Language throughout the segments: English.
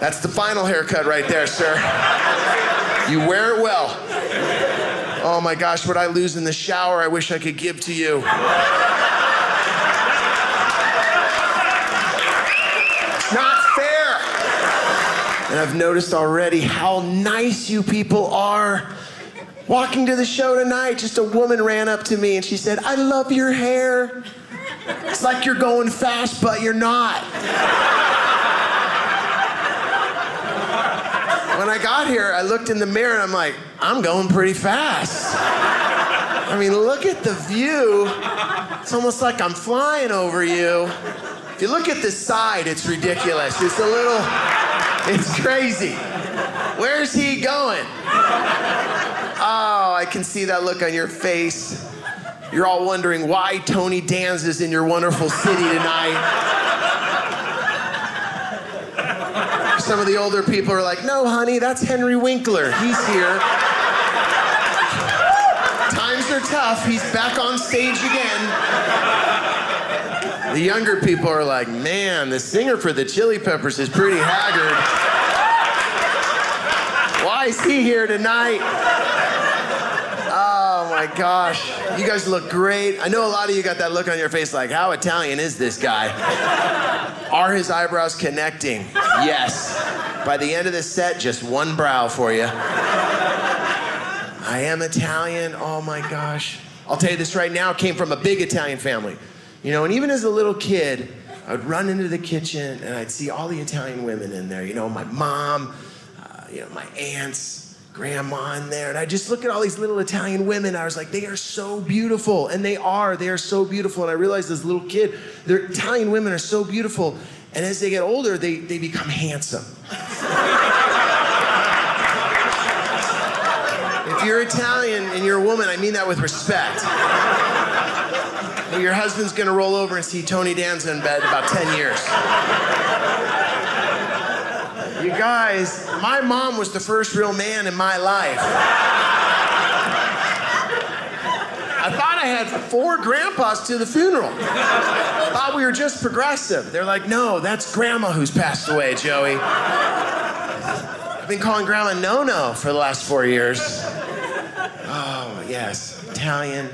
That's the final haircut right there, sir. You wear it well. Oh my gosh, what I lose in the shower, I wish I could give to you. It's not fair. And I've noticed already how nice you people are. Walking to the show tonight, just a woman ran up to me and she said, "I love your hair. It's like you're going fast, but you're not." When I got here, I looked in the mirror and I'm like, I'm going pretty fast. I mean, look at the view. It's almost like I'm flying over you. If you look at the side, it's ridiculous. It's crazy. Where's he going? Oh, I can see that look on your face. You're all wondering why Tony Danza's in your wonderful city tonight. Some of the older people are like, "No, honey, that's Henry Winkler. He's here. Times are tough. He's back on stage again." The younger people are like, "Man, the singer for the Chili Peppers is pretty haggard. Why is he here tonight?" Oh my gosh, you guys look great. I know a lot of you got that look on your face like, how Italian is this guy? Are his eyebrows connecting? Yes. By the end of the set, just one brow for you. I am Italian, oh my gosh. I'll tell you this right now, came from a big Italian family. You know, and even as a little kid, I would run into the kitchen and I'd see all the Italian women in there. You know, my mom, my aunts, grandma in there, and I just look at all these little Italian women. I was like, they are so beautiful, and they are so beautiful. And I realized as a little kid, their Italian women are so beautiful, and as they get older, they become handsome. If you're Italian and you're a woman, I mean that with respect. Your husband's gonna roll over and see Tony Danza in bed in about 10 years. You guys, my mom was the first real man in my life. I thought I had 4 grandpas to the funeral. I thought we were just progressive. They're like, "No, that's grandma who's passed away, Joey." I've been calling grandma No-No for the last 4 years. Oh, yes, Italian.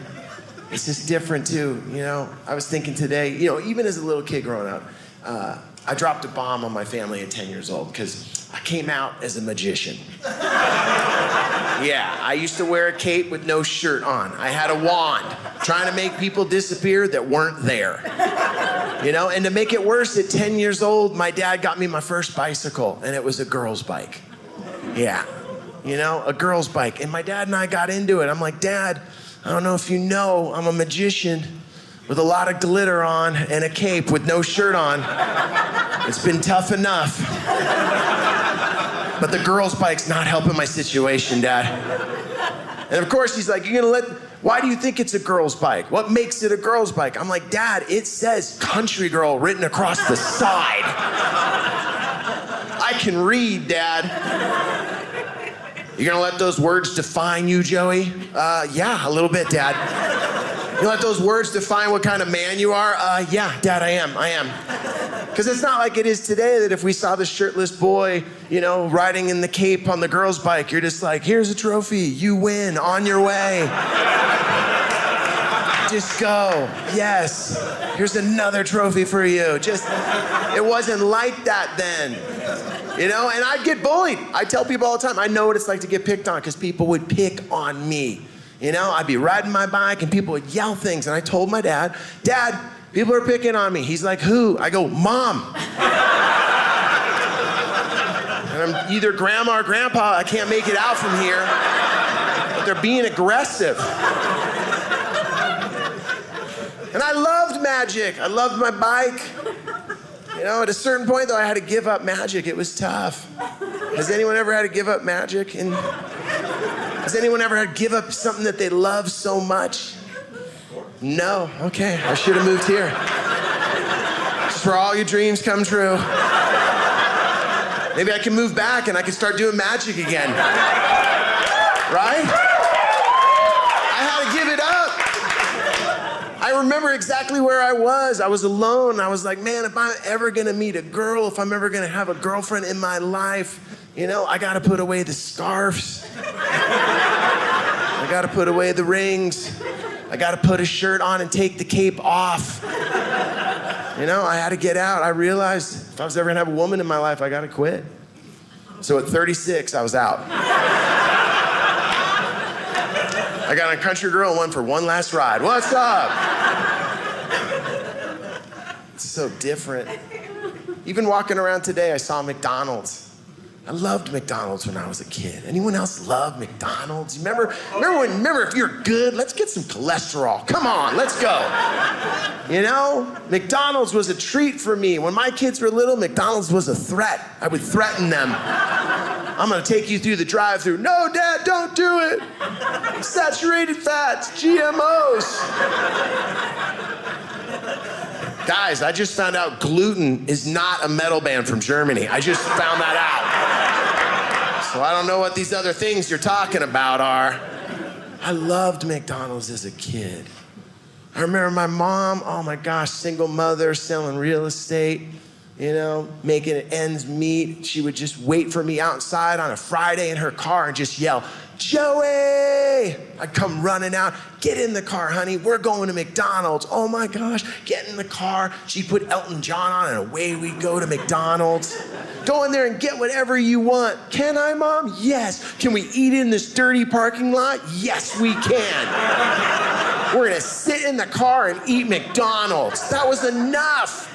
It's just different too, you know. I was thinking today, you know, even as a little kid growing up, I dropped a bomb on my family at 10 years old because I came out as a magician. Yeah, I used to wear a cape with no shirt on. I had a wand trying to make people disappear that weren't there. You know, and to make it worse, at 10 years old, my dad got me my first bicycle, and it was a girl's bike. Yeah, you know, a girl's bike. And my dad and I got into it. I'm like, "Dad, I don't know if you know, I'm a magician with a lot of glitter on and a cape with no shirt on. It's been tough enough. But the girl's bike's not helping my situation, Dad." And of course, he's like, "Why do you think it's a girl's bike? What makes it a girl's bike?" I'm like, "Dad, it says country girl written across the side. I can read, Dad." "You gonna let those words define you, Joey?" Yeah, a little bit, Dad." "You let those words define what kind of man you are?" Yeah, Dad, I am. Because it's not like it is today that if we saw the shirtless boy, you know, riding in the cape on the girl's bike, you're just like, "Here's a trophy, you win, on your way. Just go, yes, here's another trophy for you." It wasn't like that then. You know, and I'd get bullied. I tell people all the time, I know what it's like to get picked on because people would pick on me. You know, I'd be riding my bike and people would yell things. And I told my dad, "Dad, people are picking on me." He's like, "Who?" I go, "Mom." And I'm either grandma or grandpa. I can't make it out from here. But they're being aggressive. And I loved magic. I loved my bike. You know, at a certain point, though, I had to give up magic. It was tough. Has anyone ever had to give up magic? Has anyone ever had to give up something that they love so much? No? Okay, I should have moved here. Just where all your dreams come true. Maybe I can move back and I can start doing magic again. Right? I had to give it up. I remember exactly where I was. I was alone. I was like, man, if I'm ever gonna meet a girl, if I'm ever gonna have a girlfriend in my life, you know, I gotta put away the scarves. I gotta put away the rings. I gotta put a shirt on and take the cape off. You know, I had to get out. I realized if I was ever gonna have a woman in my life, I gotta quit. So at 36, I was out. I got on Country Girl and went for one last ride. What's up? It's so different. Even walking around today, I saw McDonald's. I loved McDonald's when I was a kid. Anyone else love McDonald's? Remember if you're good, let's get some cholesterol. Come on, let's go. You know, McDonald's was a treat for me. When my kids were little, McDonald's was a threat. I would threaten them. I'm gonna take you through the drive-thru. No, Dad, don't do it. Saturated fats, GMOs. Guys, I just found out gluten is not a metal band from Germany. I just found that out. So I don't know what these other things you're talking about are. I loved McDonald's as a kid. I remember my mom, oh my gosh, single mother, selling real estate, you know, making ends meet. She would just wait for me outside on a Friday in her car and just yell, Joey! I'd come running out, get in the car, honey, we're going to McDonald's. Oh my gosh, get in the car. She'd put Elton John on and away we'd go to McDonald's. Go in there and get whatever you want. Can I, Mom? Yes. Can we eat in this dirty parking lot? Yes, we can. We're gonna sit in the car and eat McDonald's. That was enough.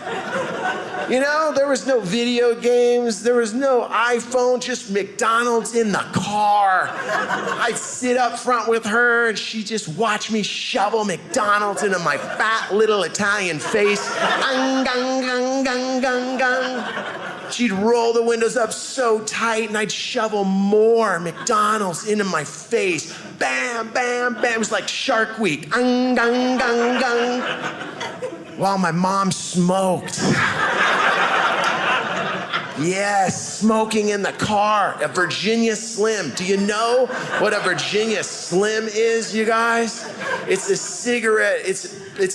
You know, there was no video games, there was no iPhone, just McDonald's in the car. I'd sit up front with her and she'd just watch me shovel McDonald's into my fat little Italian face. Gung, gung, gung, gung, gung, gung. She'd roll the windows up so tight and I'd shovel more McDonald's into my face. Bam, bam, bam. It was like Shark Week. Gung, gung, gung, gung. While my mom smoked. Yes, smoking in the car, a Virginia Slim. Do you know what a Virginia Slim is, you guys? It's a cigarette, it's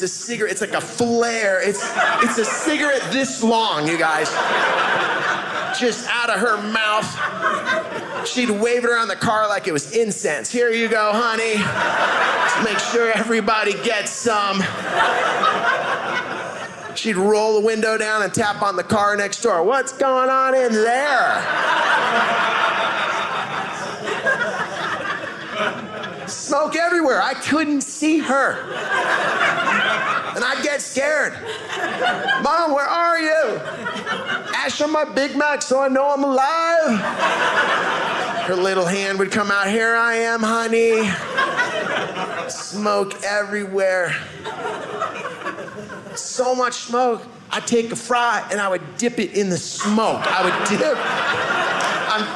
a cigarette, it's like a flare. It's a cigarette this long, you guys. Just out of her mouth. She'd wave it around the car like it was incense. Here you go, honey. Let's make sure everybody gets some. She'd roll the window down and tap on the car next door. What's going on in there? Smoke everywhere. I couldn't see her. And I'd get scared. Mom, where are you? Ash on my Big Mac so I know I'm alive. Her little hand would come out. Here I am, honey. Smoke everywhere. So much smoke. I'd take a fry and I would dip it in the smoke. I'm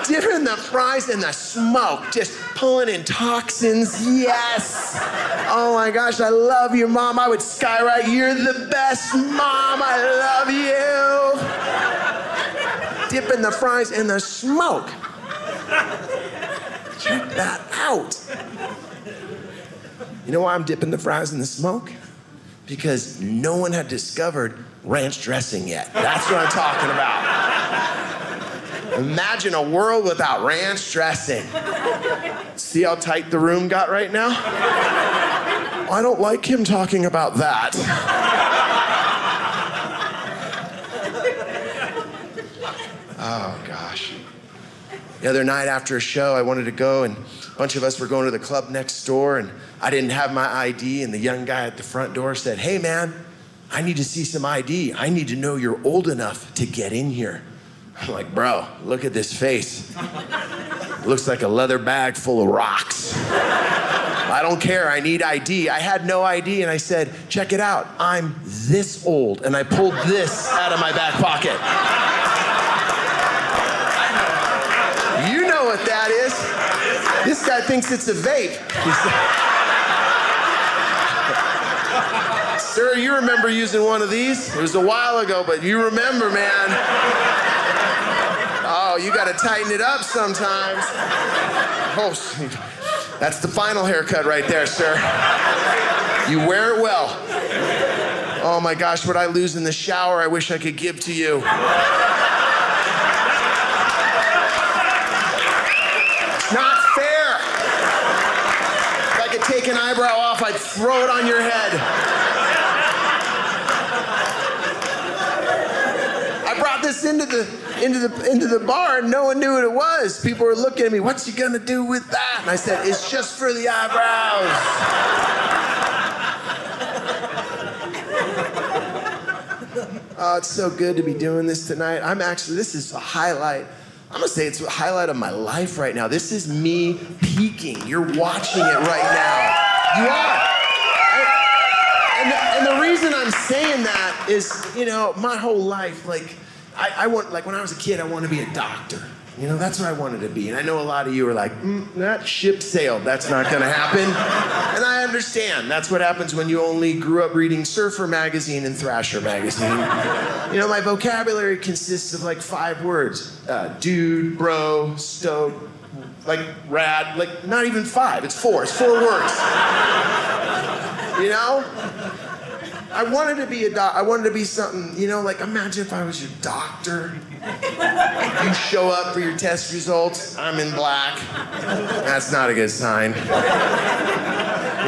dipping the fries in the smoke, just pulling in toxins. Yes. Oh my gosh, I love you, Mom. I would skywrite, you're the best, Mom. I love you. Dipping the fries in the smoke. Check that out. You know why I'm dipping the fries in the smoke? Because no one had discovered ranch dressing yet. That's what I'm talking about. Imagine a world without ranch dressing. See how tight the room got right now? I don't like him talking about that. Oh, gosh. The other night after a show, I wanted to go, and a bunch of us were going to the club next door, and I didn't have my ID, and the young guy at the front door said, hey, man, I need to see some ID. I need to know you're old enough to get in here. I'm like, bro, look at this face. Looks like a leather bag full of rocks. I don't care, I need ID. I had no ID, and I said, check it out, I'm this old, and I pulled this out of my back pocket. You know what that is. This guy thinks it's a vape. Sir, you remember using one of these? It was a while ago, but you remember, man. Oh, you gotta tighten it up sometimes. Oh, that's the final haircut right there, sir. You wear it well. Oh my gosh, what I lose in the shower, I wish I could give to you. It's not fair. If I could take an eyebrow off, I'd throw it on your head. I brought this into the bar and no one knew what it was. People were looking at me, what's he gonna do with that? And I said, it's just for the eyebrows. Oh, it's so good to be doing this tonight. This is a highlight. I'm gonna say it's a highlight of my life right now. This is me peaking. You're watching it right now. You are. And the reason I'm saying that is, my whole life, I want, when I was a kid, I wanted to be a doctor. That's what I wanted to be. And I know a lot of you are like, that ship sailed. That's not gonna happen. And I understand. That's what happens when you only grew up reading Surfer magazine and Thrasher magazine. My vocabulary consists of 5 words. Dude, bro, stoked, rad, not even 5, it's 4. It's 4 words. I wanted to be I wanted to be something, imagine if I was your doctor. You show up for your test results, I'm in black. That's not a good sign.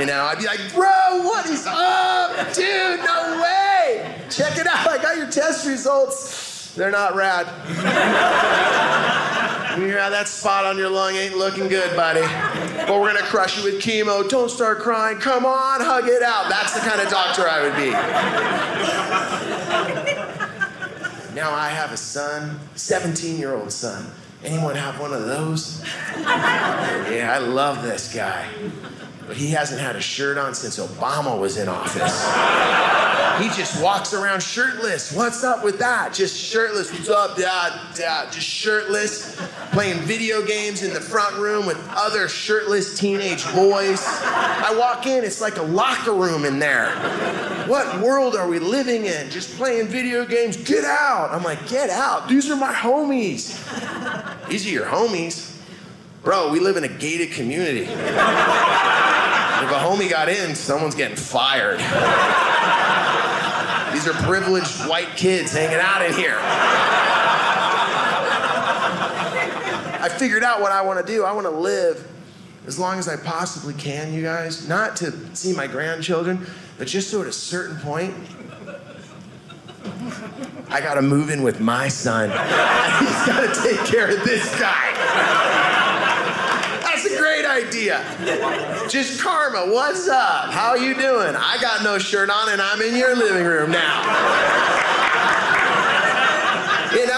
I'd be like, bro, what is up? Dude, no way. Check it out, I got your test results. They're not rad. Yeah, that spot on your lung ain't looking good, buddy. But we're gonna crush you with chemo. Don't start crying. Come on, hug it out. That's the kind of doctor I would be. Now I have a son, 17-year-old son. Anyone have one of those? Yeah, I love this guy. But he hasn't had a shirt on since Obama was in office. He just walks around shirtless. What's up with that? Just shirtless. What's up, Dad? Just shirtless. Playing video games in the front room with other shirtless teenage boys. I walk in, it's like a locker room in there. What world are we living in? Just playing video games. Get out. I'm like, get out. These are my homies. These are your homies? Bro, we live in a gated community. If a homie got in, someone's getting fired. These are privileged white kids hanging out in here. I figured out what I want to do. I want to live as long as I possibly can, you guys. Not to see my grandchildren, but just so at a certain point, I got to move in with my son. He's got to take care of this guy. That's a great idea. Just karma, what's up? How you doing? I got no shirt on and I'm in your living room now.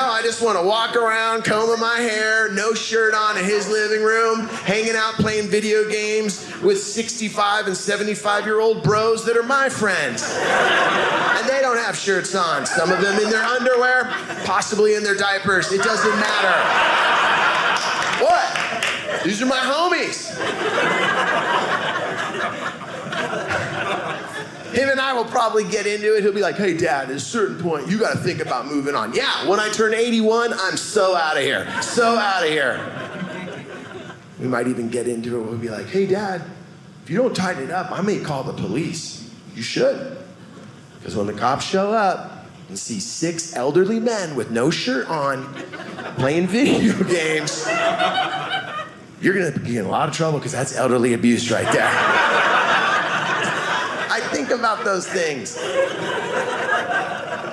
I just want to walk around, combing my hair, no shirt on in his living room, hanging out playing video games with 65 and 75-year-old bros that are my friends. And they don't have shirts on. Some of them in their underwear, possibly in their diapers. It doesn't matter. What? These are my homies. Him and I will probably get into it. He'll be like, hey, Dad, at a certain point, you got to think about moving on. Yeah, when I turn 81, I'm so out of here. So out of here. We might even get into it. We'll be like, hey, Dad, if you don't tighten it up, I may call the police. You should. Because when the cops show up and see 6 elderly men with no shirt on playing video games, you're going to be in a lot of trouble because that's elderly abuse right there. I think about those things.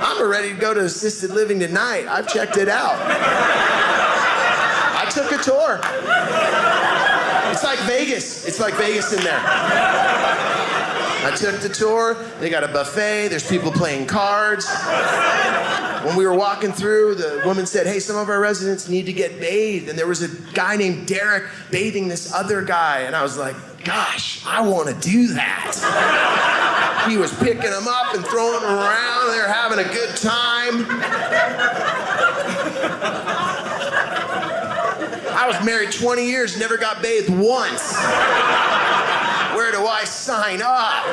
I'm ready to go to assisted living tonight. I've checked it out. I took a tour. It's like Vegas. It's like Vegas in there. I took the tour. They got a buffet. There's people playing cards. When we were walking through, the woman said, hey, some of our residents need to get bathed. And there was a guy named Derek bathing this other guy. And I was like, gosh, I want to do that. He was picking them up and throwing them around. They were having a good time. I was married 20 years, never got bathed once. Where do I sign up?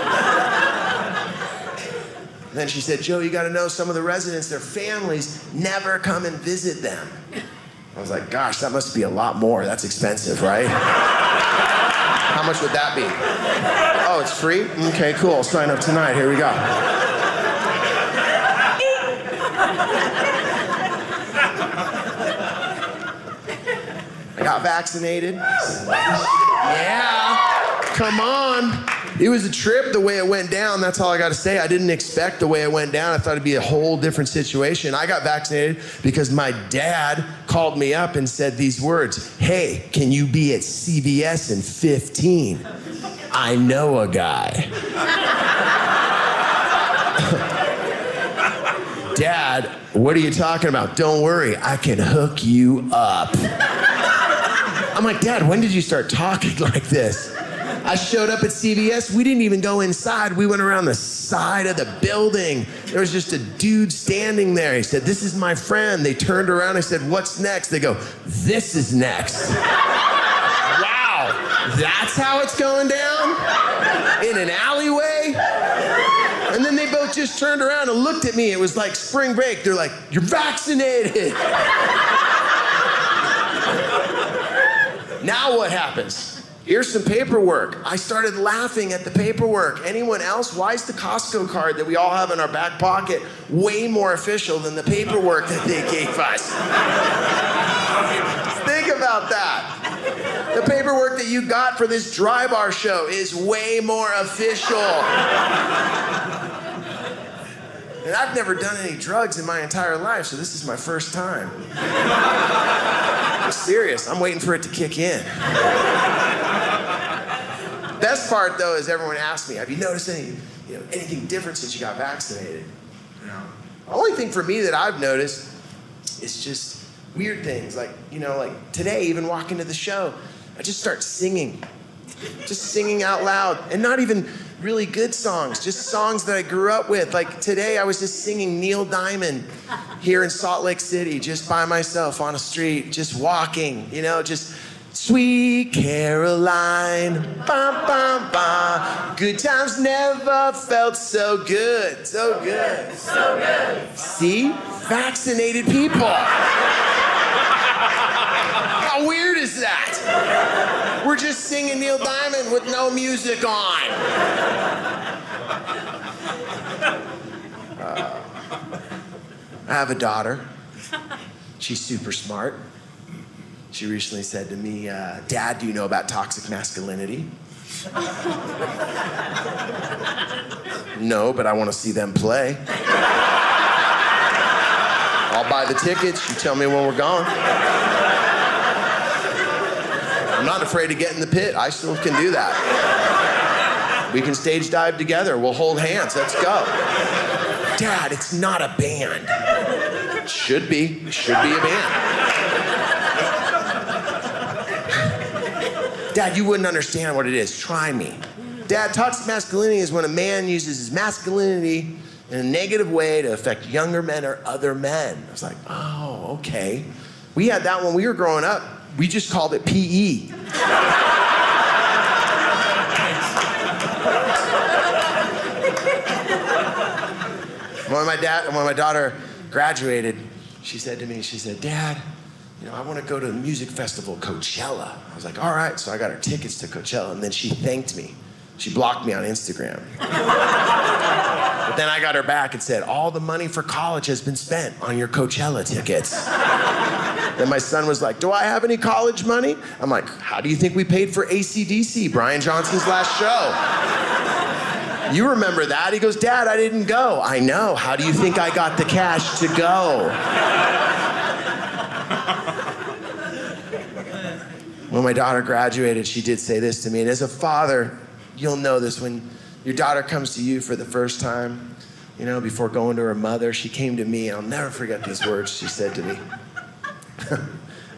And then she said, Joe, you got to know some of the residents, their families never come and visit them. I was like, gosh, that must be a lot more. That's expensive, right? How much would that be? Oh, it's free? Okay, cool. Sign up tonight. Here we go. got vaccinated. Yeah, come on. It was a trip the way it went down. That's all I got to say. I didn't expect the way it went down. I thought it'd be a whole different situation. I got vaccinated because my dad called me up and said these words, "Hey, can you be at CVS in 15? I know a guy." Dad, what are you talking about? Don't worry, I can hook you up. I'm like, Dad, when did you start talking like this? I showed up at CVS. We didn't even go inside. We went around the side of the building. There was just a dude standing there. He said, "This is my friend." They turned around. I said, "What's next?" They go, "This is next." Wow, that's how it's going down? In an alleyway? And then they both just turned around and looked at me. It was like spring break. They're like, "You're vaccinated." Now what happens? Here's some paperwork. I started laughing at the paperwork. Anyone else? Why is the Costco card that we all have in our back pocket way more official than the paperwork that they gave us? Think about that. The paperwork that you got for this dry bar show is way more official. And I've never done any drugs in my entire life, so this is my first time. I'm serious. I'm waiting for it to kick in. Best part, though, is everyone asks me, "Have you noticed anything different since you got vaccinated?" The only thing for me that I've noticed is just weird things. Like today, even walking to the show, I just start singing. Just singing out loud. And not even really good songs, just songs that I grew up with. Like today, I was just singing Neil Diamond here in Salt Lake City, just by myself on a street, just walking, just "Sweet Caroline, bum, bum, bum. Good times never felt so good, so good, so good." See? Vaccinated people. How weird is that? We're just singing Neil Diamond with no music on. I have a daughter. She's super smart. She recently said to me, "Dad, do you know about toxic masculinity?" "No, but I want to see them play." "I'll buy the tickets. You tell me when we're going." I'm not afraid to get in the pit. I still can do that. We can stage dive together. We'll hold hands. Let's go. "Dad, it's not a band." It should be. It should be a band. "Dad, you wouldn't understand what it is. Try me." "Dad, toxic masculinity is when a man uses his masculinity in a negative way to affect younger men or other men." I was like, oh, okay. We had that when we were growing up. We just called it PE. When my daughter graduated, she said to me, "Dad, I want to go to the music festival, Coachella." I was like, "All right." So I got her tickets to Coachella, and then she thanked me. She blocked me on Instagram. But then I got her back and said, "All the money for college has been spent on your Coachella tickets." Then my son was like, "Do I have any college money?" I'm like, "How do you think we paid for AC/DC, Brian Johnson's last show?" "You remember that?" He goes, "Dad, I didn't go." "I know. How do you think I got the cash to go?" When my daughter graduated, she did say this to me, and as a father, you'll know this. When your daughter comes to you for the first time, before going to her mother, she came to me, and I'll never forget these words she said to me.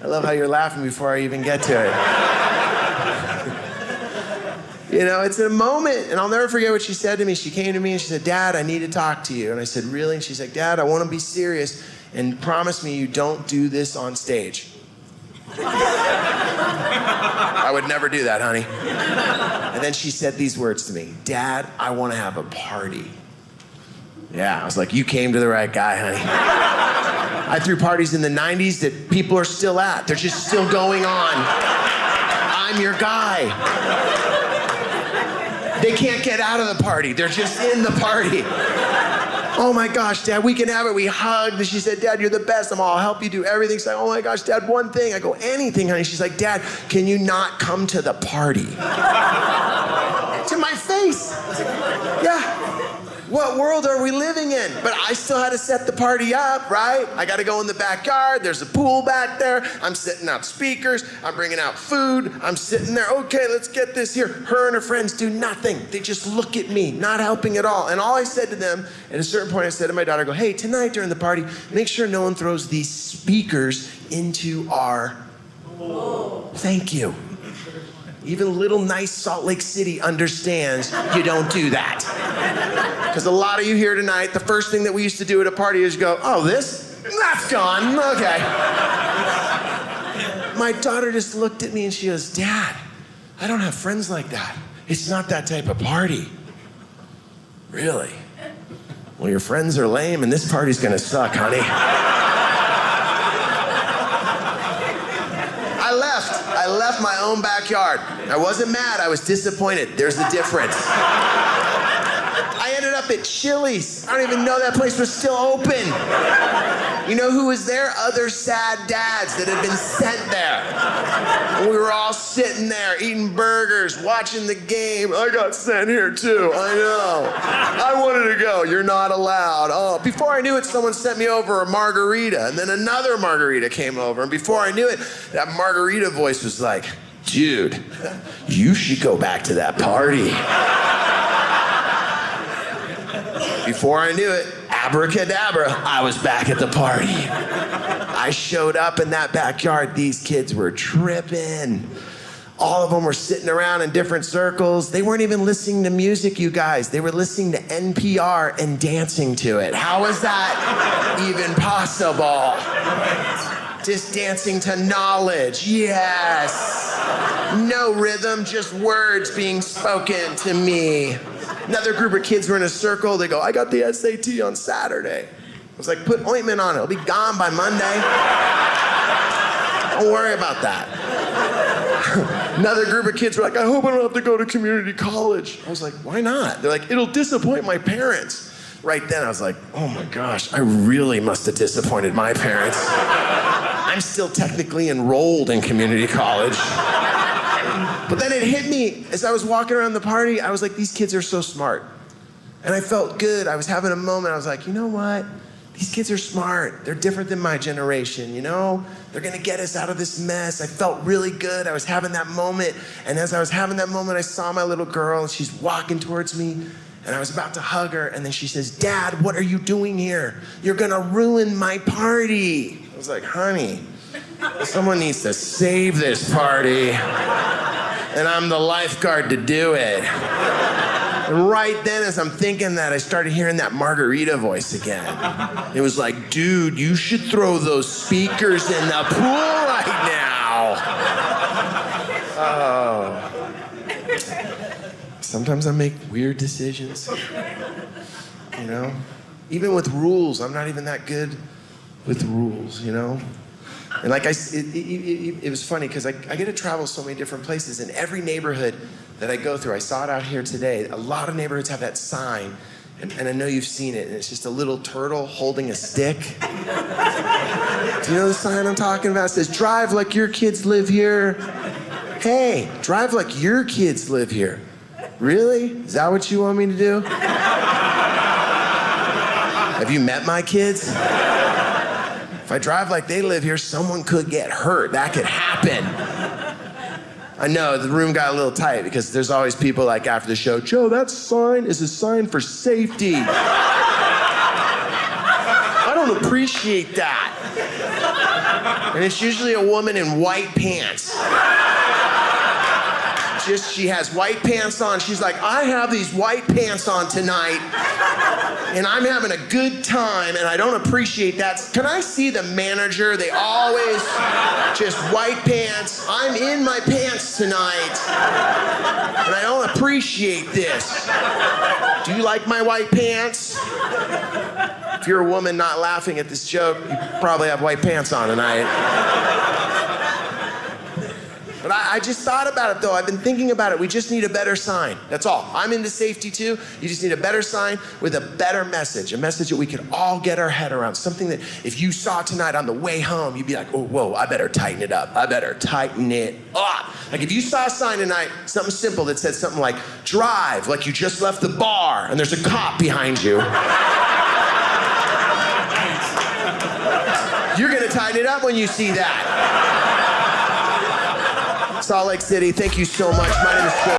I love how you're laughing before I even get to it. It's a moment, and I'll never forget what she said to me. She came to me and she said, "Dad, I need to talk to you." And I said, "Really?" And she's like, "Dad, I want to be serious, and promise me you don't do this on stage." I would never do that, honey. And then she said these words to me, "Dad, I want to have a party." Yeah, I was like, you came to the right guy, honey. I threw parties in the 90s that people are still at. They're just still going on. I'm your guy. They can't get out of the party. They're just in the party. Oh my gosh, Dad, we can have it. We hugged. And she said, Dad, you're the best. I'll help you do everything. She's like, oh my gosh, Dad, one thing. I go, anything, honey. She's like, Dad, can you not come to the party? To my face. Yeah. What world are we living in? But I still had to set the party up, right? I got to go in the backyard. There's a pool back there. I'm setting out speakers. I'm bringing out food. I'm sitting there. Okay, let's get this here. Her and her friends do nothing. They just look at me, not helping at all. And all I said to them, at a certain point, I said to my daughter, I go, hey, tonight during the party, make sure no one throws these speakers into our... Thank you. Even little nice Salt Lake City understands you don't do that. Because a lot of you here tonight, the first thing that we used to do at a party is go, oh, that's gone, okay. My daughter just looked at me and she goes, Dad, I don't have friends like that. It's not that type of party. Really? Well, your friends are lame and this party's gonna suck, honey. I left my own backyard. I wasn't mad, I was disappointed. There's a difference. I ended up at Chili's. I don't even know that place was still open. You know who was there? Other sad dads that had been sent there. And we were all sitting there eating burgers, watching the game. I got sent here too, I know. I wanted to go, you're not allowed. Oh, before I knew it, someone sent me over a margarita, and then another margarita came over, and before I knew it, that margarita voice was like, dude, you should go back to that party. Before I knew it, abracadabra, I was back at the party. I showed up in that backyard. These kids were tripping. All of them were sitting around in different circles. They weren't even listening to music, you guys. They were listening to NPR and dancing to it. How is that even possible? Just dancing to knowledge, yes. No rhythm, just words being spoken to me. Another group of kids were in a circle. They go, I got the SAT on Saturday. I was like, put ointment on it. It'll be gone by Monday. Don't worry about that. Another group of kids were like, I hope I don't have to go to community college. I was like, why not? They're like, it'll disappoint my parents. Right then, I was like, oh my gosh, I really must have disappointed my parents. I'm still technically enrolled in community college. But then it hit me as I was walking around the party. I was like, these kids are so smart. And I felt good. I was having a moment. I was like, you know what? These kids are smart. They're different than my generation, you know? They're gonna get us out of this mess. I felt really good. I was having that moment. And as I was having that moment, I saw my little girl and she's walking towards me. And I was about to hug her. And then she says, Dad, what are you doing here? You're gonna ruin my party. I was like, honey, someone needs to save this party. And I'm the lifeguard to do it. And right then, as I'm thinking that, I started hearing that margarita voice again. It was like, dude, you should throw those speakers in the pool right now. Oh. Sometimes I make weird decisions. You know? Even with rules, I'm not even that good with rules, you know? And like it was funny because I get to travel so many different places, and every neighborhood that I go through, I saw it out here today, a lot of neighborhoods have that sign, and I know you've seen it, and it's just a little turtle holding a stick. Do you know the sign I'm talking about? It says, drive like your kids live here. Hey, drive like your kids live here. Really? Is that what you want me to do? Have you met my kids? If I drive like they live here, someone could get hurt. That could happen. I know, the room got a little tight because there's always people like after the show, Joe, that sign is a sign for safety. I don't appreciate that. And it's usually a woman in white pants. She has white pants on. She's like, I have these white pants on tonight, and I'm having a good time, and I don't appreciate that. Can I see the manager? They always just white pants. I'm in my pants tonight, and I don't appreciate this. Do you like my white pants? If you're a woman not laughing at this joke, you probably have white pants on tonight. But I I just thought about it though. I've been thinking about it. We just need a better sign. That's all. I'm into safety too. You just need a better sign with a better message. A message that we could all get our head around. Something that if you saw tonight on the way home, you'd be like, oh, whoa, I better tighten it up. I better tighten it up. Like if you saw a sign tonight, something simple that said something like, drive like you just left the bar and there's a cop behind you. You're gonna tighten it up when you see that. Salt Lake City, thank you so much. My name is Joe.